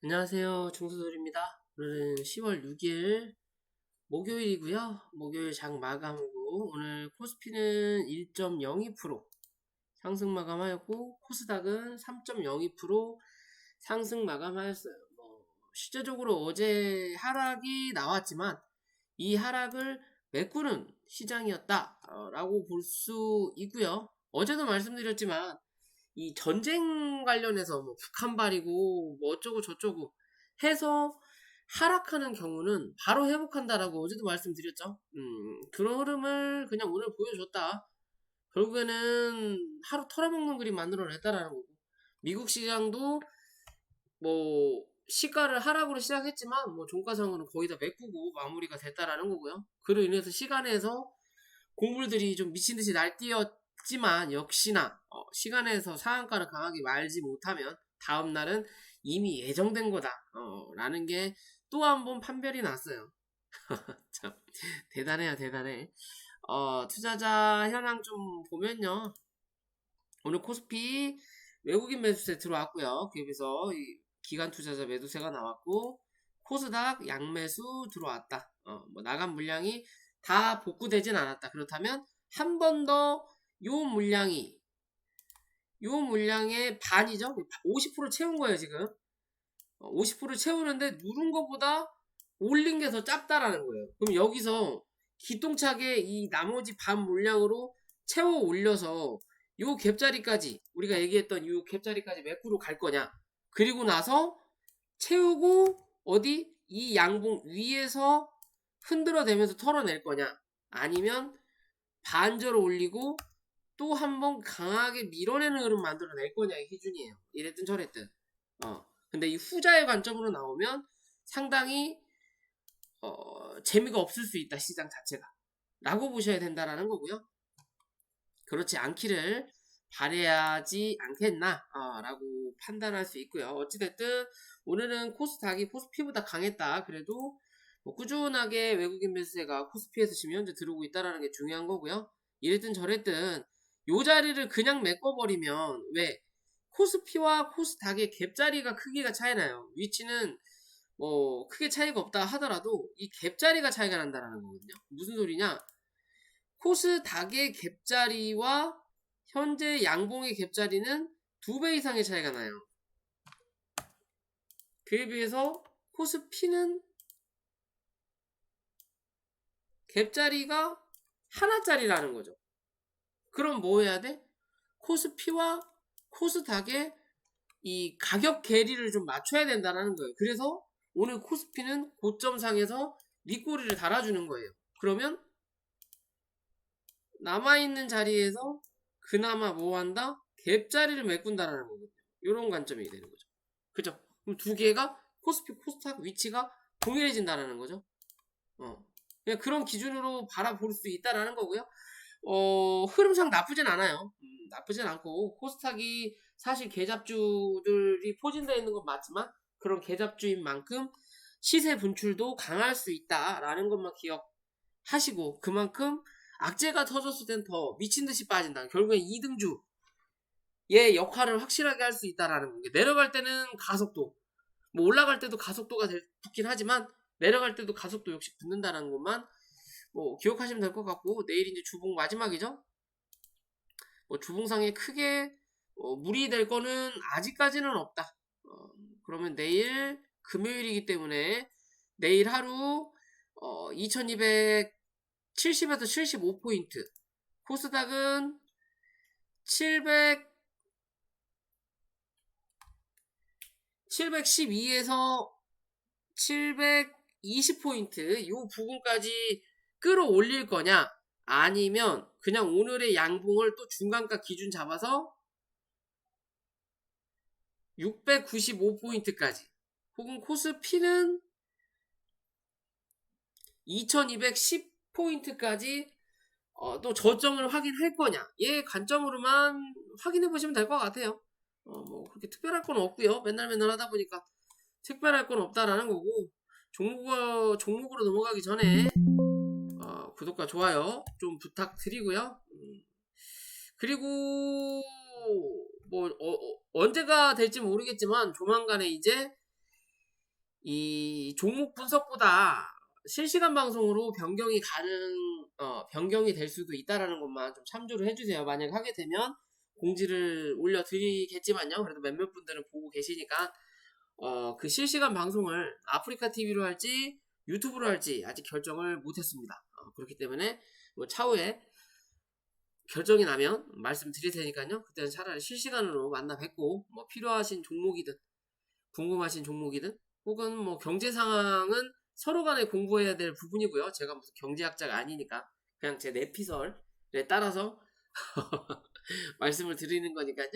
안녕하세요. 중수돌입니다. 오늘은 10월 6일 목요일이고요. 목요일 장 마감이고 오늘 코스피는 1.02% 상승 마감하였고 코스닥은 3.02% 상승 마감하였어요. 실제적으로 어제 하락이 나왔지만 이 하락을 메꾸는 시장이었다라고 볼 수 있고요. 어제도 말씀드렸지만 이 전쟁 관련해서 뭐 북한발이고 뭐 어쩌고 저쩌고 해서 하락하는 경우는 바로 회복한다라고 어제도 말씀드렸죠. 그런 흐름을 그냥 오늘 보여줬다. 결국에는 하루 털어먹는 그림 만들어냈다라는 거고. 미국 시장도 뭐 시가를 하락으로 시작했지만 뭐 종가상으로는 거의 다 메꾸고 마무리가 됐다라는 거고요. 그로 인해서 시간에서 곡물들이 좀 미친듯이 날뛰었지만 역시나 시간에서 상한가를 강하게 말지 못하면 다음날은 이미 예정된 거다 라는 게 또 한 번 판별이 났어요. 참 대단해요, 대단해. 투자자 현황 좀 보면요, 오늘 코스피 외국인 매수세 들어왔고요. 그에 비해서 이 기관 투자자 매도세가 나왔고 코스닥 양매수 들어왔다. 뭐 나간 물량이 다 복구되진 않았다. 그렇다면 한 번 더 요 물량의 반이죠. 50% 채운 거예요, 지금. 50% 채우는데 누른 것보다 올린 게 더 작다라는 거예요. 그럼 여기서 기똥차게 이 나머지 반 물량으로 채워 올려서 요 갭자리까지 우리가 얘기했던 요 갭자리까지 몇 프로 갈 거냐. 그리고 나서 채우고 어디 이 양봉 위에서 흔들어대면서 털어낼 거냐. 아니면 반절을 올리고 또 한 번 강하게 밀어내는 흐름 만들어낼 거냐의 기준이에요. 이랬든 저랬든. 근데 이 후자의 관점으로 나오면 상당히 재미가 없을 수 있다, 시장 자체가. 라고 보셔야 된다라는 거고요. 그렇지 않기를 바래야지 않겠나 라고 판단할 수 있고요. 어찌됐든 오늘은 코스닥이 코스피보다 강했다. 그래도 뭐 꾸준하게 외국인 매수세가 코스피에서 지금 현재 들어오고 있다는 게 중요한 거고요. 이랬든 저랬든 요 자리를 그냥 메꿔버리면 왜 코스피와 코스닥의 갭자리가 크기가 차이나요. 위치는 뭐 크게 차이가 없다 하더라도 이 갭자리가 차이가 난다는 거거든요. 무슨 소리냐? 코스닥의 갭자리와 현재 양봉의 갭자리는 2배 이상의 차이가 나요. 그에 비해서 코스피는 갭자리가 하나짜리라는 거죠. 그럼 뭐 해야 돼? 코스피와 코스닥의 이 가격 괴리를 좀 맞춰야 된다는 거예요. 그래서 오늘 코스피는 고점상에서 윗꼬리를 달아주는 거예요. 그러면 남아있는 자리에서 그나마 뭐 한다? 갭자리를 메꾼다라는 거거든요. 이런 관점이 되는 거죠. 그죠? 그럼 두 개가 코스피, 코스닥 위치가 동일해진다는 거죠. 그냥 그런 기준으로 바라볼 수 있다라는 거고요. 흐름상 나쁘진 않아요. 나쁘진 않고 코스닥이 사실 계잡주들이 포진되어 있는 건 맞지만 그런 계잡주인 만큼 시세 분출도 강할 수 있다라는 것만 기억하시고 그만큼 악재가 터졌을 땐 더 미친듯이 빠진다. 결국엔 2등주 얘 역할을 확실하게 할 수 있다라는 거. 내려갈 때는 가속도, 뭐 올라갈 때도 가속도가 붙긴 하지만 내려갈 때도 가속도 역시 붙는다는 것만 뭐 기억하시면 될 것 같고, 내일 이제 주봉 마지막이죠. 뭐 주봉상에 크게 무리될 거는 아직까지는 없다. 그러면 내일 금요일이기 때문에 내일 하루 2270에서 75포인트, 코스닥은 712에서 720포인트 요 부분까지 끌어올릴 거냐, 아니면 그냥 오늘의 양봉을 또 중간가 기준 잡아서 695포인트까지, 혹은 코스피는 2210포인트까지 또 저점을 확인할 거냐, 얘 관점으로만 확인해 보시면 될 것 같아요. 뭐 그렇게 특별할 건 없고요. 맨날 하다 보니까 특별할 건 없다라는 거고, 종목으로 넘어가기 전에 구독과 좋아요 좀 부탁드리고요. 그리고 뭐 언제가 될지 모르겠지만 조만간에 이제 이 종목 분석보다 실시간 방송으로 변경이 될 수도 있다라는 것만 좀 참조를 해주세요. 만약 하게 되면 공지를 올려드리겠지만요. 그래도 몇몇 분들은 보고 계시니까 그 실시간 방송을 아프리카 TV로 할지 유튜브로 할지 아직 결정을 못했습니다. 그렇기 때문에 뭐 차후에 결정이 나면 말씀드릴 테니까요. 그때는 차라리 실시간으로 만나 뵙고 뭐 필요하신 종목이든 궁금하신 종목이든 혹은 뭐 경제 상황은 서로 간에 공부해야 될 부분이고요. 제가 무슨 경제학자가 아니니까 그냥 제 내피설에 따라서 말씀을 드리는 거니까요.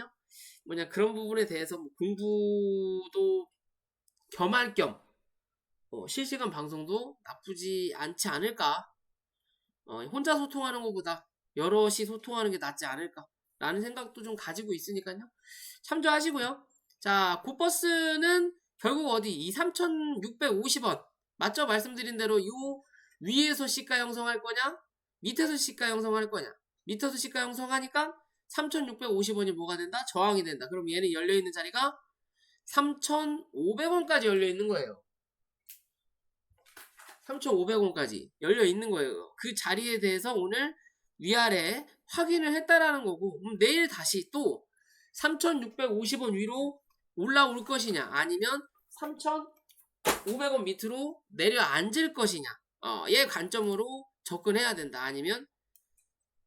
뭐냐 그런 부분에 대해서 뭐 공부도 겸할 겸 실시간 방송도 나쁘지 않지 않을까. 혼자 소통하는 것보다 여럿이 소통하는 게 낫지 않을까 라는 생각도 좀 가지고 있으니까요. 참조하시고요. 자, 곧버스는 결국 어디 이 3,650원 맞죠? 말씀드린 대로 요 위에서 시가 형성할 거냐 밑에서 시가 형성할 거냐. 밑에서 시가 형성하니까 3,650원이 뭐가 된다? 저항이 된다. 그럼 얘는 열려있는 자리가 3,500원까지 열려있는 거예요. 3,500원까지 열려있는 거예요. 그 자리에 대해서 오늘 위아래 확인을 했다라는 거고 내일 다시 또 3,650원 위로 올라올 것이냐 아니면 3,500원 밑으로 내려앉을 것이냐 얘 관점으로 접근해야 된다. 아니면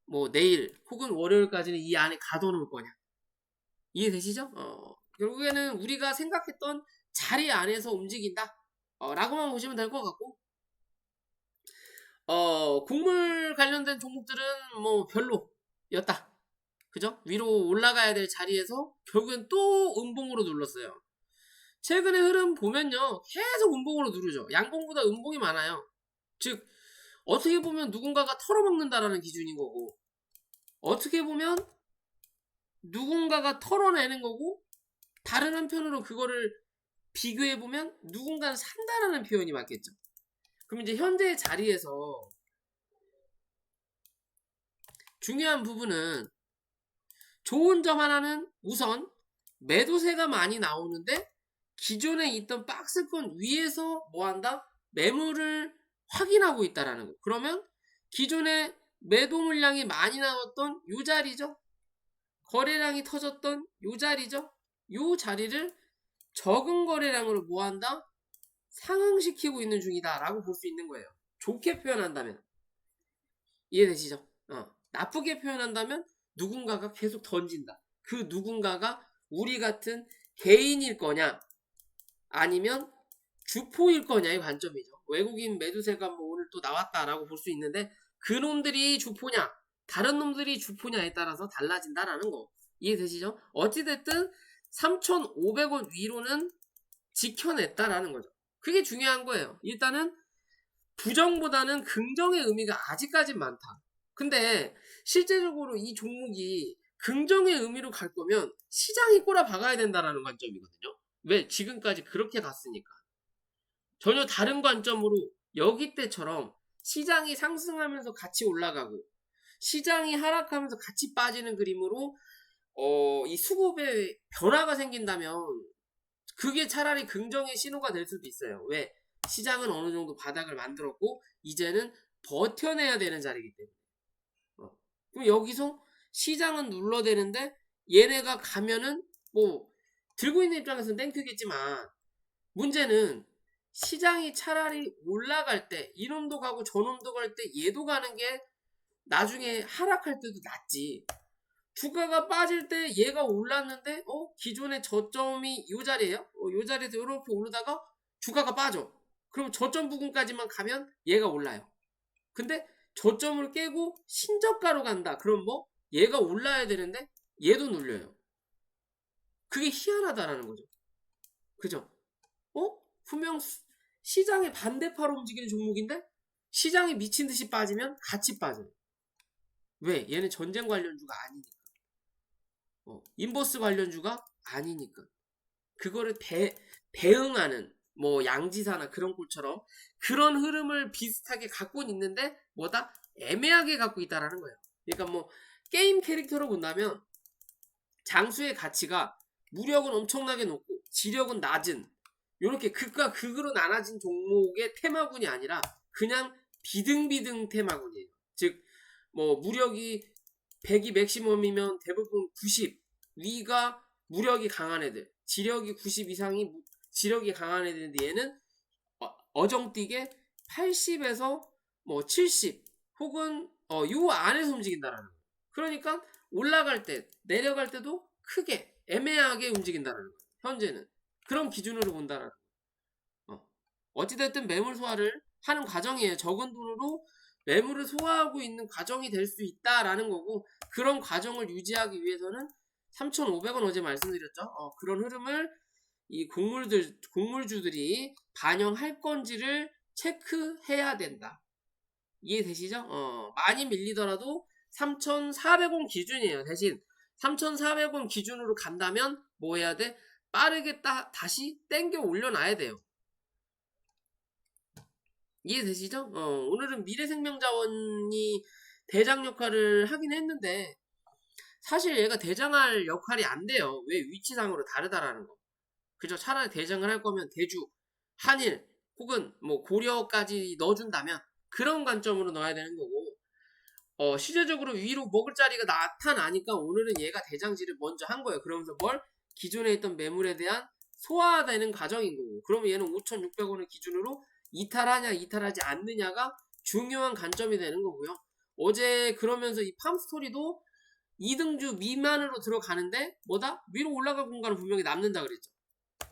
뭐 내일 혹은 월요일까지는 이 안에 가둬놓을 거냐. 이해되시죠? 결국에는 우리가 생각했던 자리 안에서 움직인다 라고만 보시면 될 것 같고 곡물 관련된 종목들은 뭐 별로였다. 그죠? 위로 올라가야 될 자리에서 결국엔 또 음봉으로 눌렀어요. 최근의 흐름 보면요. 계속 음봉으로 누르죠. 양봉보다 음봉이 많아요. 즉 어떻게 보면 누군가가 털어먹는다라는 기준인 거고 어떻게 보면 누군가가 털어내는 거고 다른 한편으로 그거를 비교해보면 누군가는 산다라는 표현이 맞겠죠. 그럼 이제 현재의 자리에서 중요한 부분은 좋은 점 하나는 우선 매도세가 많이 나오는데 기존에 있던 박스권 위에서 뭐한다? 매물을 확인하고 있다라는 거. 그러면 기존에 매도 물량이 많이 나왔던 요 자리죠. 거래량이 터졌던 요 자리죠. 요 자리를 적은 거래량으로 뭐한다? 상향시키고 있는 중이다 라고 볼 수 있는 거예요. 좋게 표현한다면 이해되시죠? 나쁘게 표현한다면 누군가가 계속 던진다. 그 누군가가 우리 같은 개인일 거냐 아니면 주포일 거냐의 관점이죠. 외국인 매도세가 뭐 오늘 또 나왔다라고 볼 수 있는데 그놈들이 주포냐 다른 놈들이 주포냐에 따라서 달라진다라는 거 이해되시죠? 어찌됐든 3,500원 위로는 지켜냈다라는 거죠. 그게 중요한 거예요. 일단은 부정보다는 긍정의 의미가 아직까지 많다. 근데 실제적으로 이 종목이 긍정의 의미로 갈 거면 시장이 꼬라 박아야 된다라는 관점이거든요. 왜? 지금까지 그렇게 갔으니까. 전혀 다른 관점으로 여기 때처럼 시장이 상승하면서 같이 올라가고 시장이 하락하면서 같이 빠지는 그림으로 이 수급에 변화가 생긴다면 그게 차라리 긍정의 신호가 될 수도 있어요. 왜? 시장은 어느 정도 바닥을 만들었고 이제는 버텨내야 되는 자리이기 때문에. 그럼 여기서 시장은 눌러대는데 얘네가 가면은 뭐 들고 있는 입장에서는 땡큐겠지만 문제는 시장이 차라리 올라갈 때 이놈도 가고 저놈도 갈 때 얘도 가는 게 나중에 하락할 때도 낫지. 주가가 빠질 때 얘가 올랐는데 기존의 저점이 이 자리에요. 이 자리에서 이렇게 오르다가 주가가 빠져. 그럼 저점 부근까지만 가면 얘가 올라요. 근데 저점을 깨고 신저가로 간다. 그럼 뭐 얘가 올라야 되는데 얘도 눌려요. 그게 희한하다라는 거죠. 그죠? 분명 시장의 반대파로 움직이는 종목인데 시장이 미친 듯이 빠지면 같이 빠져요. 왜? 얘는 전쟁 관련주가 아니니까. 인버스 관련주가 아니니까. 그거를 대응하는 뭐 양지사나 그런 꼴처럼 그런 흐름을 비슷하게 갖고는 있는데 뭐다? 애매하게 갖고 있다라는 거예요. 그러니까 뭐 게임 캐릭터로 본다면 장수의 가치가 무력은 엄청나게 높고 지력은 낮은 요렇게 극과 극으로 나눠진 종목의 테마군이 아니라 그냥 비등비등 테마군이에요. 즉 뭐 무력이 100이 맥시멈이면 대부분 90 위가 무력이 강한 애들, 지력이 90 이상이 지력이 강한 애들인데 얘는 어정뛰게 80에서 뭐 70 혹은 요 안에서 움직인다라는 거예요. 그러니까 올라갈 때 내려갈 때도 크게 애매하게 움직인다라는 거예요. 현재는 그런 기준으로 본다라는 거예요. 어찌됐든 매물 소화를 하는 과정이에요. 적은 돈으로 매물을 소화하고 있는 과정이 될 수 있다라는 거고, 그런 과정을 유지하기 위해서는 3,500원 어제 말씀드렸죠. 그런 흐름을 이 곡물주들이 반영할 건지를 체크해야 된다. 이해되시죠? 많이 밀리더라도 3,400원 기준이에요. 대신 3,400원 기준으로 간다면 뭐 해야 돼? 빠르게 다시 땡겨 올려놔야 돼요. 이해되시죠? 오늘은 미래생명자원이 대장 역할을 하긴 했는데 사실 얘가 대장할 역할이 안 돼요. 왜? 위치상으로 다르다라는 거. 그죠? 차라리 대장을 할 거면 대주, 한일 혹은 뭐 고려까지 넣어준다면 그런 관점으로 넣어야 되는 거고, 시대적으로 위로 먹을 자리가 나타나니까 오늘은 얘가 대장질을 먼저 한 거예요. 그러면서 뭘? 기존에 있던 매물에 대한 소화되는 과정인 거고, 그러면 얘는 5,600원을 기준으로 이탈하냐 이탈하지 않느냐가 중요한 관점이 되는 거고요. 어제 그러면서 이 팜스토리도 2등주 미만으로 들어가는데 뭐다? 위로 올라갈 공간은 분명히 남는다 그랬죠.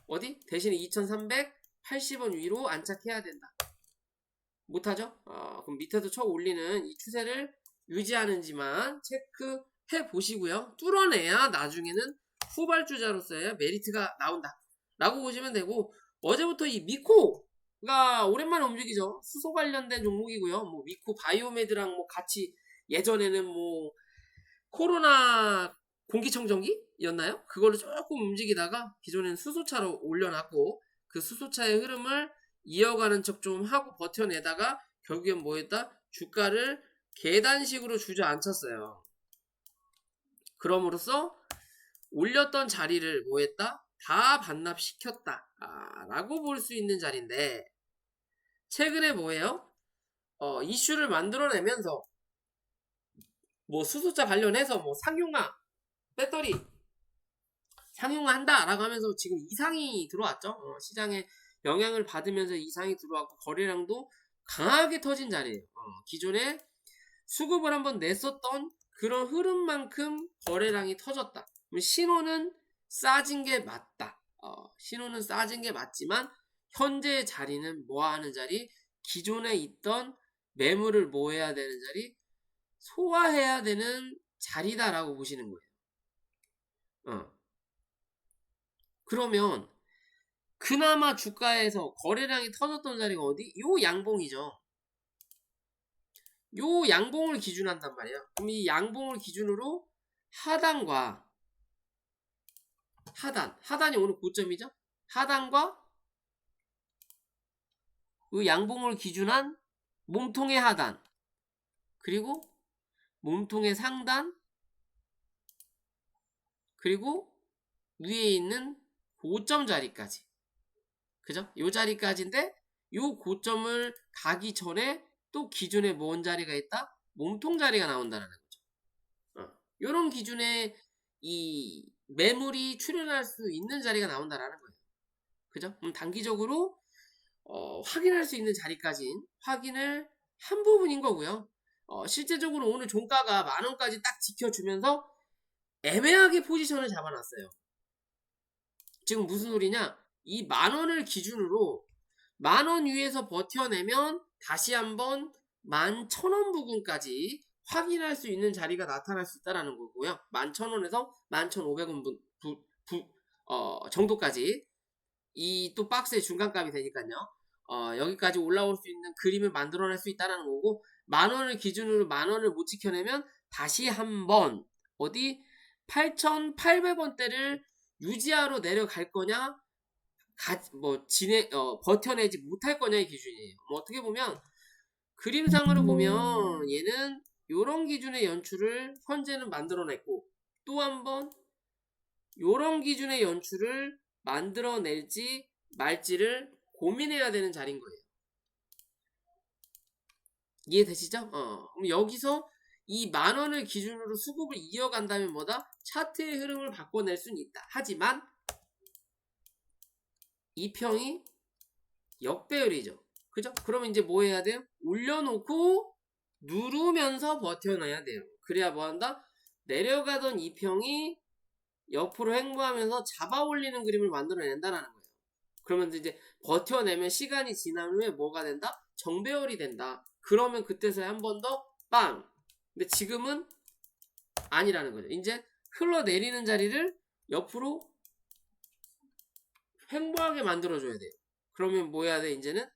어디? 대신에 2,380원 위로 안착해야 된다. 못하죠? 그럼 밑에서 쳐 올리는 이 추세를 유지하는지만 체크해 보시고요. 뚫어내야 나중에는 후발주자로서의 메리트가 나온다 라고 보시면 되고, 어제부터 이 미코가 오랜만에 움직이죠. 수소 관련된 종목이고요. 뭐 미코 바이오메드랑 뭐 같이 예전에는 뭐 코로나 공기청정기였나요? 그걸로 조금 움직이다가 기존에는 수소차로 올려놨고, 그 수소차의 흐름을 이어가는 척 좀 하고 버텨내다가 결국엔 뭐 했다? 주가를 계단식으로 주저앉혔어요. 그럼으로써 올렸던 자리를 뭐 했다? 다 반납시켰다 라고 볼 수 있는 자리인데, 최근에 뭐예요? 이슈를 만들어내면서 뭐 수소차 관련해서 뭐 상용화 배터리 상용화한다 라고 하면서 지금 이상이 들어왔죠. 시장에 영향을 받으면서 이상이 들어왔고 거래량도 강하게 터진 자리예요. 기존에 수급을 한번 냈었던 그런 흐름만큼 거래량이 터졌다. 신호는 싸진 게 맞다. 신호는 싸진 게 맞지만 현재 자리는 뭐 하는 자리? 기존에 있던 매물을 뭐 해야 되는 자리? 소화해야 되는 자리다라고 보시는 거예요. 그러면 그나마 주가에서 거래량이 터졌던 자리가 어디? 요 양봉이죠. 요 양봉을 기준한단 말이에요. 그럼 이 양봉을 기준으로 하단과 하단이 오늘 고점이죠. 하단과 그 양봉을 기준한 몸통의 하단, 그리고 몸통의 상단, 그리고 위에 있는 고점 자리까지. 그죠? 요 자리까지인데 요 고점을 가기 전에 또 기존에 뭔 자리가 있다? 몸통 자리가 나온다는 거죠. 요런 기준에 이 매물이 출현할 수 있는 자리가 나온다라는 거예요. 그죠? 단기적으로 확인할 수 있는 자리까지는 확인을 한 부분인 거고요. 실제적으로 오늘 종가가 10,000원까지 딱 지켜주면서 애매하게 포지션을 잡아놨어요. 지금 무슨 소리냐? 이 10,000원을 기준으로 10,000원 위에서 버텨내면 다시 한번 11,000원 부근까지 확인할 수 있는 자리가 나타날 수 있다는 거고요. 11,000원에서 11,500원 정도까지 이 또 박스의 중간값이 되니까요. 여기까지 올라올 수 있는 그림을 만들어낼 수 있다는 거고, 10,000원을 기준으로 10,000원을 못 지켜내면 다시 한번 어디 8,800원대를 유지하러 내려갈 거냐, 버텨내지 못할 거냐의 기준이에요. 어떻게 보면 그림상으로 보면 얘는 요런 기준의 연출을 현재는 만들어냈고, 또 한번 요런 기준의 연출을 만들어낼지 말지를 고민해야 되는 자리인 거예요. 이해되시죠? 그럼 여기서 이 10,000원을 기준으로 수급을 이어간다면 뭐다? 차트의 흐름을 바꿔낼 수는 있다. 하지만 이 평이 역배열이죠. 그죠? 그러면 이제 뭐 해야 돼요? 올려놓고 누르면서 버텨놔야 돼요. 그래야 뭐 한다? 내려가던 이 평이 옆으로 횡보하면서 잡아 올리는 그림을 만들어낸다는 거예요. 그러면 이제 버텨내면 시간이 지난 후에 뭐가 된다? 정배열이 된다. 그러면 그때서야 한 번 더 빵! 근데 지금은 아니라는 거죠. 이제 흘러내리는 자리를 옆으로 횡보하게 만들어줘야 돼요. 그러면 뭐 해야 돼? 이제는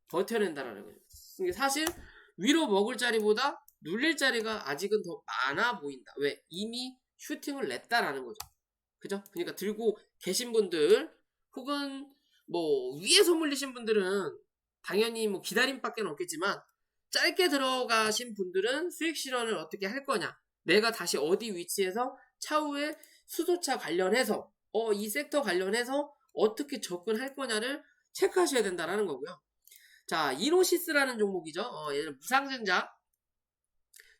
버텨낸다라는 거죠. 이게 사실 위로 먹을 자리보다 눌릴 자리가 아직은 더 많아 보인다. 왜? 이미 슈팅을 냈다라는 거죠. 그죠? 그러니까 들고 계신 분들 혹은 뭐 위에서 물리신 분들은 당연히 뭐 기다림밖에 없겠지만 짧게 들어가신 분들은 수익 실현을 어떻게 할 거냐? 내가 다시 어디 위치에서 차후에 수소차 관련해서 이 섹터 관련해서 어떻게 접근할 거냐를 체크하셔야 된다라는 거고요. 자, 이노시스라는 종목이죠. 얘는 무상증자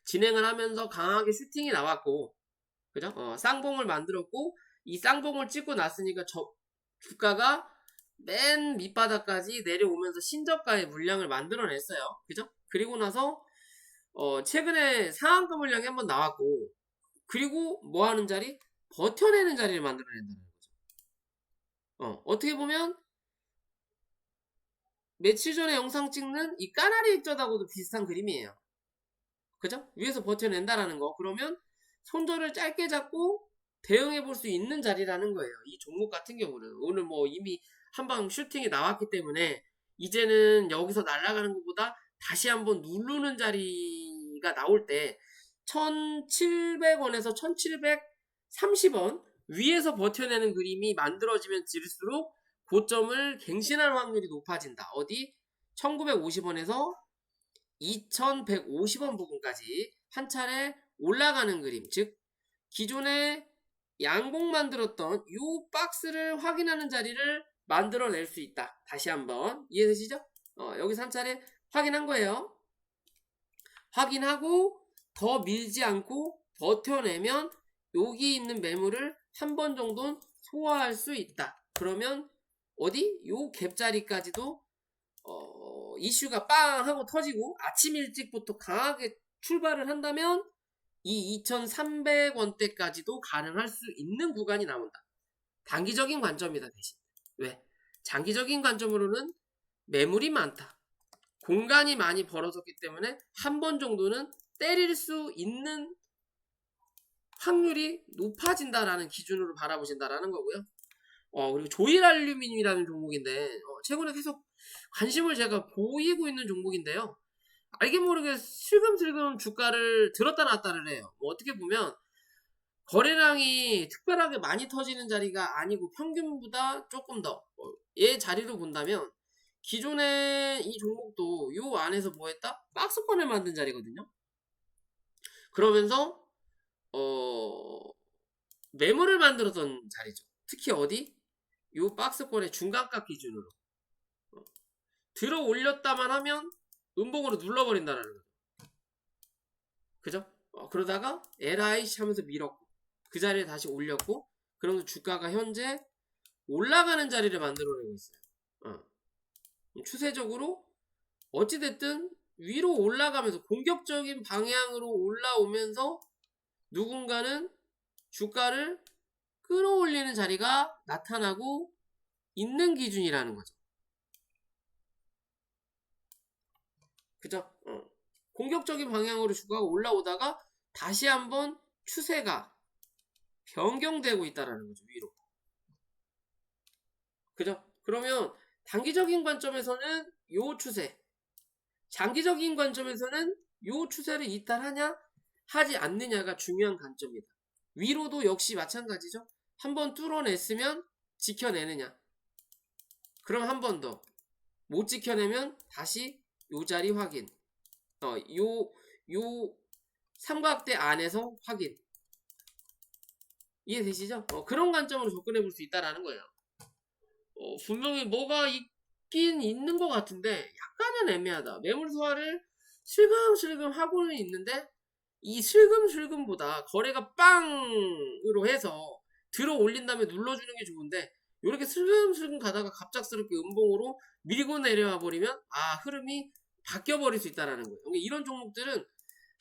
진행을 하면서 강하게 슈팅이 나왔고, 그죠? 쌍봉을 만들었고, 이 쌍봉을 찍고 났으니까 주가가 맨 밑바닥까지 내려오면서 신저가의 물량을 만들어냈어요. 그죠? 그리고 나서 최근에 상한가 물량이 한번 나왔고, 그리고 뭐 하는 자리? 버텨내는 자리를 만들어낸다는 거죠. 어떻게 보면 며칠 전에 영상 찍는 이 까나리 액젓하고도 비슷한 그림이에요. 그죠? 위에서 버텨낸다라는 거. 그러면 손절을 짧게 잡고 대응해 볼 수 있는 자리라는 거예요. 이 종목 같은 경우는. 오늘 뭐 이미 한방 슈팅이 나왔기 때문에 이제는 여기서 날아가는 것보다 다시 한번 누르는 자리가 나올 때 1,700원에서 1,730원 위에서 버텨내는 그림이 만들어지면 질수록 고점을 갱신할 확률이 높아진다. 어디? 1950원에서 2150원 부분까지 한 차례 올라가는 그림. 즉 기존에 양봉 만들었던 이 박스를 확인하는 자리를 만들어낼 수 있다. 다시 한번 이해되시죠? 여기서 한 차례 확인한 거예요. 확인하고 더 밀지 않고 버텨내면 여기 있는 매물을 한 번 정도는 소화할 수 있다. 그러면 어디? 요 갭자리까지도 이슈가 빵 하고 터지고 아침 일찍부터 강하게 출발을 한다면 이 2300원대까지도 가능할 수 있는 구간이 나온다. 단기적인 관점이다 대신. 왜? 장기적인 관점으로는 매물이 많다. 공간이 많이 벌어졌기 때문에 한 번 정도는 때릴 수 있는 확률이 높아진다라는 기준으로 바라보신다라는 거고요. 그리고 조일알루미늄이라는 종목인데 최근에 계속 관심을 제가 보이고 있는 종목인데요. 알게 모르게 슬금슬금 주가를 들었다 놨다를 해요. 어떻게 보면 거래량이 특별하게 많이 터지는 자리가 아니고 평균보다 조금 더 얘 자리로 본다면 기존에 이 종목도 요 안에서 뭐 했다? 박스권을 만든 자리거든요. 그러면서 매물을 만들었던 자리죠. 특히 어디? 요 박스권의 중간값 기준으로 들어 올렸다만 하면 음봉으로 눌러버린다는 거죠. 그죠? 그러다가 LIC 하면서 밀었고 그 자리에 다시 올렸고 그러면서 주가가 현재 올라가는 자리를 만들어내고 있어요. 추세적으로 어찌됐든 위로 올라가면서 공격적인 방향으로 올라오면서 누군가는 주가를 끌어올리는 자리가 나타나고 있는 기준이라는 거죠. 그죠? 공격적인 방향으로 주가가 올라오다가 다시 한번 추세가 변경되고 있다라는 거죠. 위로. 그죠? 그러면 단기적인 관점에서는 요 추세, 장기적인 관점에서는 요 추세를 이탈하냐 하지 않느냐가 중요한 관점이다. 위로도 역시 마찬가지죠. 한번 뚫어냈으면 지켜내느냐. 그럼 한 번 더. 못 지켜내면 다시 요 자리 확인. 요 삼각대 안에서 확인. 이해되시죠? 그런 관점으로 접근해 볼 수 있다라는 거예요. 분명히 뭐가 있긴 있는 것 같은데 약간은 애매하다. 매물 소화를 슬금슬금 하고는 있는데 이 슬금슬금보다 거래가 빵으로 해서 들어 올린 다음에 눌러주는 게 좋은데 이렇게 슬금슬금 가다가 갑작스럽게 음봉으로 밀고 내려와 버리면 흐름이 바뀌어 버릴 수 있다라는 거예요. 그러니까 이런 종목들은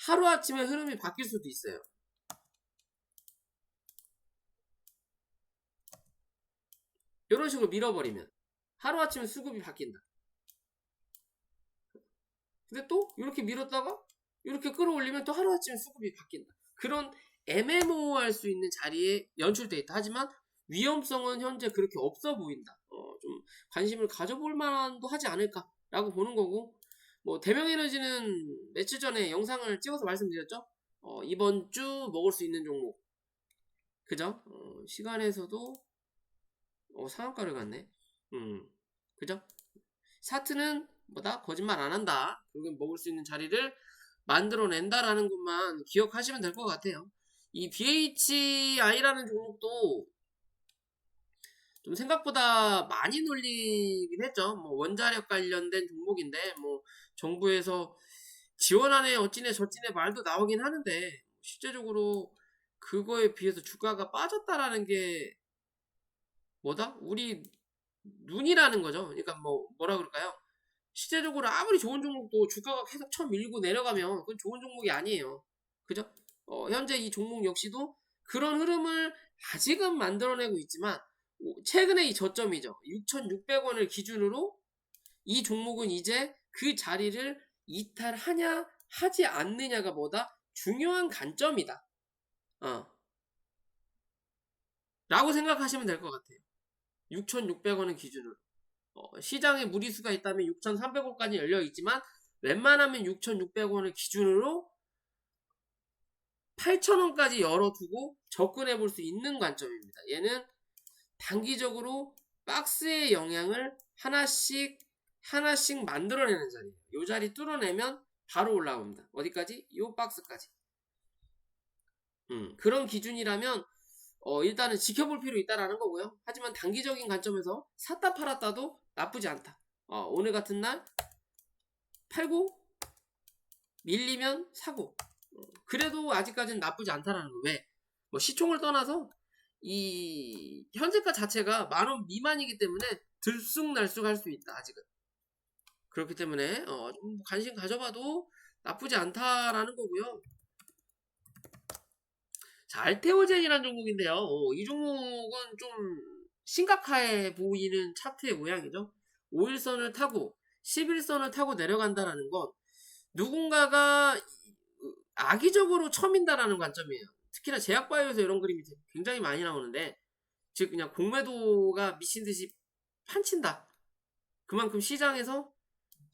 하루아침에 흐름이 바뀔 수도 있어요. 이런 식으로 밀어버리면 하루아침에 수급이 바뀐다. 근데 또 이렇게 밀었다가 이렇게 끌어올리면 또 하루아침에 수급이 바뀐다. 그런 애매모호할 수 있는 자리에 연출돼 있다. 하지만 위험성은 현재 그렇게 없어 보인다. 좀 관심을 가져볼 만도 하지 않을까라고 보는 거고, 뭐 대명에너지는 며칠 전에 영상을 찍어서 말씀드렸죠. 이번 주 먹을 수 있는 종목, 그죠? 시간에서도 상한가를 갔네. 그죠? 사트는 뭐다? 거짓말 안 한다. 그리고 먹을 수 있는 자리를 만들어낸다라는 것만 기억하시면 될 것 같아요. 이 BHI라는 종목도 좀 생각보다 많이 놀리긴 했죠. 뭐 원자력 관련된 종목인데 뭐 정부에서 지원하네 어찌네 저찌네 말도 나오긴 하는데 실제적으로 그거에 비해서 주가가 빠졌다라는 게 뭐다? 우리 눈이라는 거죠. 그러니까 뭐라 그럴까요? 실제적으로 아무리 좋은 종목도 주가가 계속 쳐밀고 내려가면 그건 좋은 종목이 아니에요. 그죠? 현재 이 종목 역시도 그런 흐름을 아직은 만들어내고 있지만 최근에 이 저점이죠. 6,600원을 기준으로 이 종목은 이제 그 자리를 이탈하냐 하지 않느냐가 뭐다 중요한 관점이다. 라고 생각하시면 될 것 같아요. 6,600원을 기준으로. 시장에 무리수가 있다면 6,300원까지 열려 있지만 웬만하면 6,600원을 기준으로 8,000원까지 열어두고 접근해 볼 수 있는 관점입니다. 얘는 단기적으로 박스의 영향을 하나씩 만들어내는 자리예요. 이 자리 뚫어내면 바로 올라옵니다. 어디까지? 이 박스까지. 그런 기준이라면 일단은 지켜볼 필요 있다라는 거고요. 하지만 단기적인 관점에서 샀다 팔았다도 나쁘지 않다. 오늘 같은 날 팔고 밀리면 사고. 그래도 아직까지는 나쁘지 않다라는 거. 왜? 뭐 시총을 떠나서 이 현재가 자체가 10,000원 미만이기 때문에 들쑥날쑥 할 수 있다. 아직은. 그렇기 때문에 좀 관심 가져봐도 나쁘지 않다라는 거고요. 자, 알테오젠이라는 종목인데요. 이 종목은 좀 심각해 보이는 차트의 모양이죠. 5일선을 타고 11선을 타고 내려간다라는 건 누군가가 악의적으로 쳐민다라는 관점이에요. 특히나 제약바이오에서 이런 그림이 굉장히 많이 나오는데 즉 그냥 공매도가 미친 듯이 판친다. 그만큼 시장에서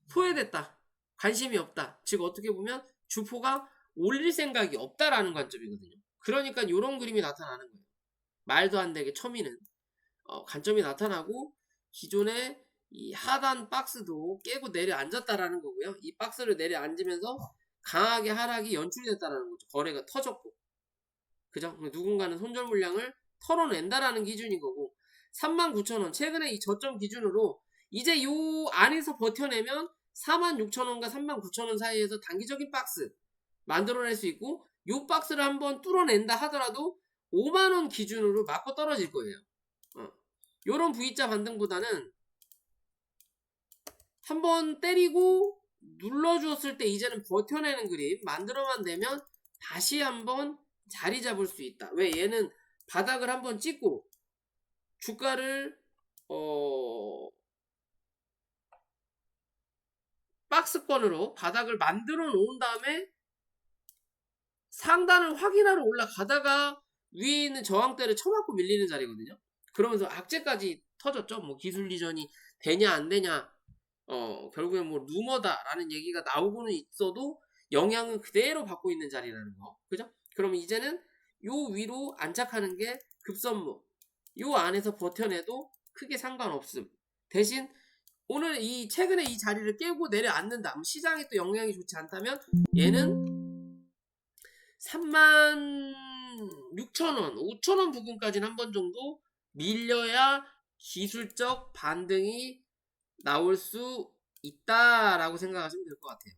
소외됐다. 관심이 없다. 즉 어떻게 보면 주포가 올릴 생각이 없다라는 관점이거든요. 그러니까 이런 그림이 나타나는 거예요. 말도 안 되게 쳐미는 관점이 나타나고 기존의 이 하단 박스도 깨고 내려앉았다라는 거고요. 이 박스를 내려앉으면서 강하게 하락이 연출됐다라는 거죠. 거래가 터졌고, 그죠? 누군가는 손절 물량을 털어낸다라는 기준인 거고, 39,000원 최근에 이 저점 기준으로 이제 요 안에서 버텨내면 46,000원과 39,000원 사이에서 단기적인 박스 만들어낼 수 있고, 요 박스를 한번 뚫어낸다 하더라도 5만원 기준으로 맞고 떨어질 거예요. 요런 V자 반등보다는 한번 때리고 눌러주었을 때 이제는 버텨내는 그림 만들어만 되면 다시 한번 자리 잡을 수 있다. 왜? 얘는 바닥을 한번 찍고 주가를 박스권으로 바닥을 만들어 놓은 다음에 상단을 확인하러 올라가다가 위에 있는 저항대를 쳐맞고 밀리는 자리거든요. 그러면서 악재까지 터졌죠. 뭐 기술 이전이 되냐 안 되냐 결국엔 뭐 루머다라는 얘기가 나오고는 있어도 영향은 그대로 받고 있는 자리라는 거. 그죠? 그러면 이제는 요 위로 안착하는 게 급선무. 요 안에서 버텨내도 크게 상관없음. 대신 오늘 이 최근에 이 자리를 깨고 내려앉는다. 시장에 또 영향이 좋지 않다면 얘는 36,000원, 5,000원 부근까지는 한 번 정도 밀려야 기술적 반등이 나올 수 있다라고 생각하시면 될 것 같아요.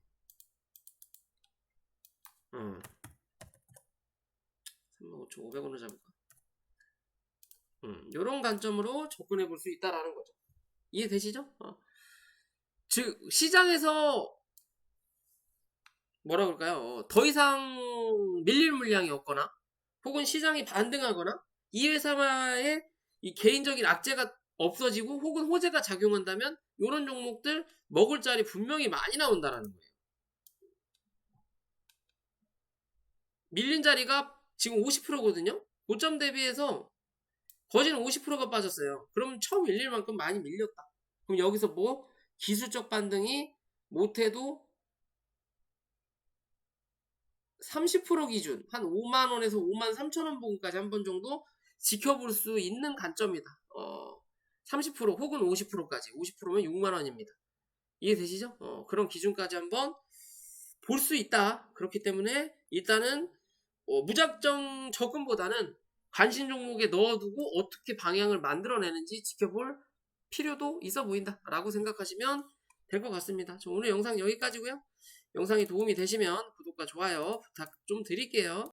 35,500원으로 잡을까? 요런 관점으로 접근해 볼 수 있다라는 거죠. 이해되시죠? 즉 시장에서 뭐라 그럴까요? 더 이상 밀릴 물량이 없거나 혹은 시장이 반등하거나 이 회사의 이 개인적인 악재가 없어지고 혹은 호재가 작용한다면 이런 종목들 먹을 자리 분명히 많이 나온다라는 거예요. 밀린 자리가 지금 50%거든요. 고점 대비해서 거지는 50%가 빠졌어요. 그럼 처음 밀릴 만큼 많이 밀렸다. 그럼 여기서 뭐 기술적 반등이 못해도 30% 기준 한 5만원에서 5만 3천원 부근까지 한 번 정도 지켜볼 수 있는 관점이다. 30% 혹은 50%까지 50%면 6만원입니다. 이해되시죠? 그런 기준까지 한번 볼 수 있다. 그렇기 때문에 일단은 무작정 접근보다는 관심 종목에 넣어두고 어떻게 방향을 만들어내는지 지켜볼 필요도 있어 보인다 라고 생각하시면 될 것 같습니다. 오늘 영상 여기까지고요. 영상이 도움이 되시면 구독과 좋아요 부탁 좀 드릴게요.